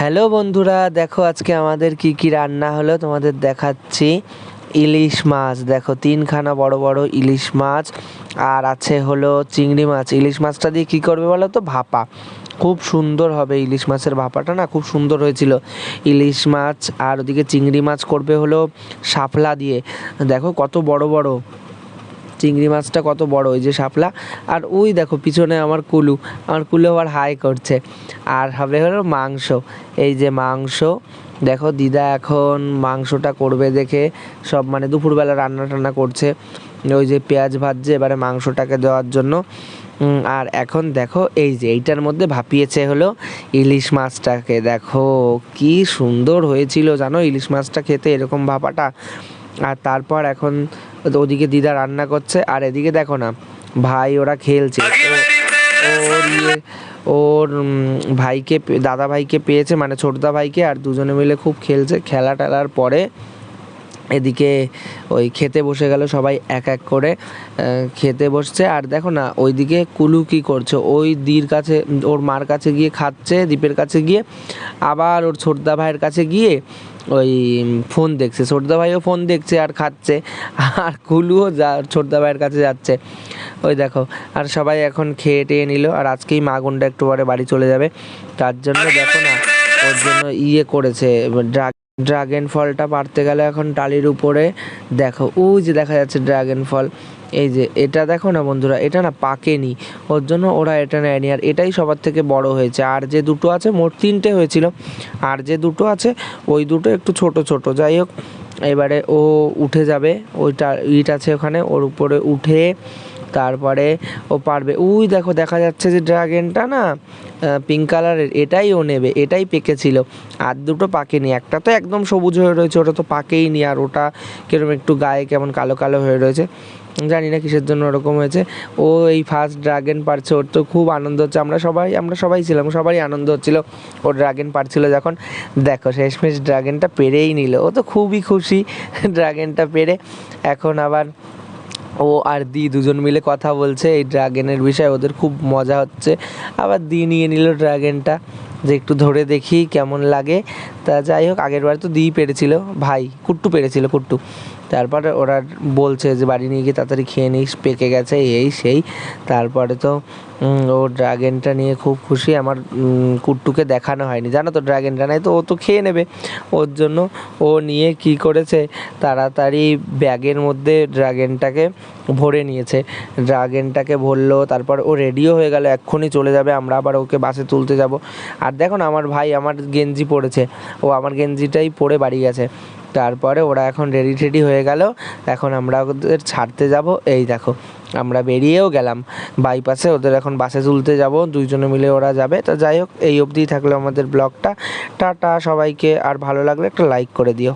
Hello বন্ধুরা, দেখো আজকে আমাদের কি কি রান্না হলো তোমাদের দেখাচ্ছি। ইলিশ মাছ, দেখো তিনখানা বড় বড় ইলিশ মাছ, আর আছে হলো চিংড়ি মাছ। ইলিশ মাছটা দিয়ে কি করবে বলো তো? ভাপা। খুব সুন্দর হবে ইলিশ মাছের ভাপাটা, না খুব সুন্দর হয়েছিল। ইলিশ মাছ আর ওদিকে চিংড়ি মাছ করবে হলো শাপলা দিয়ে। দেখো কত বড় বড় চিংড়ি মাছটা, কত বড় ওই যে শাপলা। আর ওই দেখো পিছনে আমার কুলু আবার হাই করছে। আর হবে হলো মাংস, এই যে মাংস। দেখো দিদা এখন মাংসটা করবে দেখে সব মানে দুপুরবেলা রান্না টান্না করছে। ওই যে পেঁয়াজ ভাজছে এবারে মাংসটাকে দেওয়ার জন্য। আর এখন দেখো এই যে এইটার মধ্যে ভাপিয়েছে হলো ইলিশ মাছটাকে। দেখো কি সুন্দর হয়েছিল জানো ইলিশ মাছটা খেতে, এরকম ভাপাটা। আর তারপর এখন ওদিকে দিদা রান্না করছে, আর এদিকে দেখো না ভাই ওরা খেলছে। ওর ভাইকে, দাদা ভাইকে পেয়েছে, মানে ছোটদা ভাইকে, আর দুজনে মিলে খুব খেলছে। খেলা টেলার পরে এদিকে ওই খেতে বসে গেল সবাই এক এক করে খেতে বসছে। আর দেখো না ওইদিকে কুলু কি করছে, ওই দির কাছে, ওর মার কাছে গিয়ে খাচ্ছে, দীপের কাছে গিয়ে, আবার ওর ছোটদা ভাইয়ের কাছে গিয়ে ওই ফোন দেখছে। ছোটদা ভাইও ফোন দেখছে আর খাচ্ছে, আর কুলুও ছোটদা ভাইয়ের কাছে যাচ্ছে। ওই দেখো, আর সবাই এখন খেয়ে টেয়ে নিল। আর আজকেই মা গুন্ডা একটু পরে বাড়ি চলে যাবে, তার জন্য দেখো না ওর জন্য করেছে। ড্রাগন ফলটা পাড়তে গেলে এখন টালির উপরে দেখো ওই যে দেখা যাচ্ছে ড্রাগন ফল। এই যে এটা দেখো না বন্ধুরা, এটা না পাকেনি, ওর জন্য ওরা এটা নেয়নি। আর এটাই সবার থেকে বড় হয়েছে। আর যে দুটো আছে, মোট তিনটে হয়েছিল, আর যে দুটো আছে ওই দুটো একটু ছোট ছোট। যাই হোক, এবারে ও উঠে যাবে, ওইটা ইট আছে ওখানে, ওর উপরে উঠে তারপরে ও পারবে। ওই দেখো দেখা যাচ্ছে যে ড্রাগনটা না পিঙ্ক কালারের, এটাই ও নেবে, এটাই পেকেছিল। আর দুটো পাকেনি, একটা তো একদম সবুজ হয়ে রয়েছে, ওটা তো পাকেই নি। আর ওটা কিরকম একটু গায়ে কেমন কালো কালো হয়ে রয়েছে, জানি না কিসের জন্য ওরকম হয়েছে। ও এই ফার্স্ট ড্রাগন পারছে, ওর তো খুব আনন্দ হচ্ছে। আমরা সবাই ছিলাম, সবারই আনন্দ হচ্ছিল ও ড্রাগন পারছিল যখন। দেখো শেষমেশ ড্রাগনটা পেরেই নিল, ও তো খুবই খুশি ড্রাগনটা পেরে। এখন আবার ও আর দি দুজন মিলে কথা বলছে এই ড্রাগনের বিষয়ে, ওদের খুব মজা হচ্ছে। আবার দি নিয়ে নিল ড্রাগনটা, যে একটু ধরে দেখি কেমন লাগে। তা যাই হোক, আগের বার তো দিই পেরেছিল, ভাই কুট্টু পেরেছিল, কুট্টু। তারপরে ওরা বলছে যে বাড়ি নিয়ে গিয়ে তাড়াতাড়ি খেয়ে নিস, পেকে গেছে এই সেই। তারপরে তো ও ড্রাগনটা নিয়ে খুব খুশি। আমার কুট্টুকে দেখানো হয়নি জানো তো, ড্রাগনটা নাই তো ও তো খেয়ে নেবে, ওর জন্য ও নিয়ে কি করেছে, তাড়াতাড়ি ব্যাগের মধ্যে ড্রাগনটাকে ভরে নিয়েছে। ড্রাগনটাকে ভরলো, তারপর ও রেডিও হয়ে গেল, এক্ষুনি চলে যাবে, আমরা আবার ওকে বাসে তুলতে যাব। আর দেখো না আমার ভাই আমার গেঞ্জি পরেছে, ও আমার গেঞ্জিটাই পরে বাড়ি গেছে। তারপরে ওরা এখন রেডি হয়ে গেল, এখন আমরা ওদের ছাড়তে যাব। এই দেখো আমরা বেরিয়েও গেলাম বাইপাসে, ওদের এখন বাসে তুলতে যাব, দুইজনে মিলে ওরা যাবে। তো যাই হোক, এই অবধিই থাকলো আমাদের ব্লগটা। টাটা সবাইকে, আর ভালো লাগলে একটা লাইক করে দিও।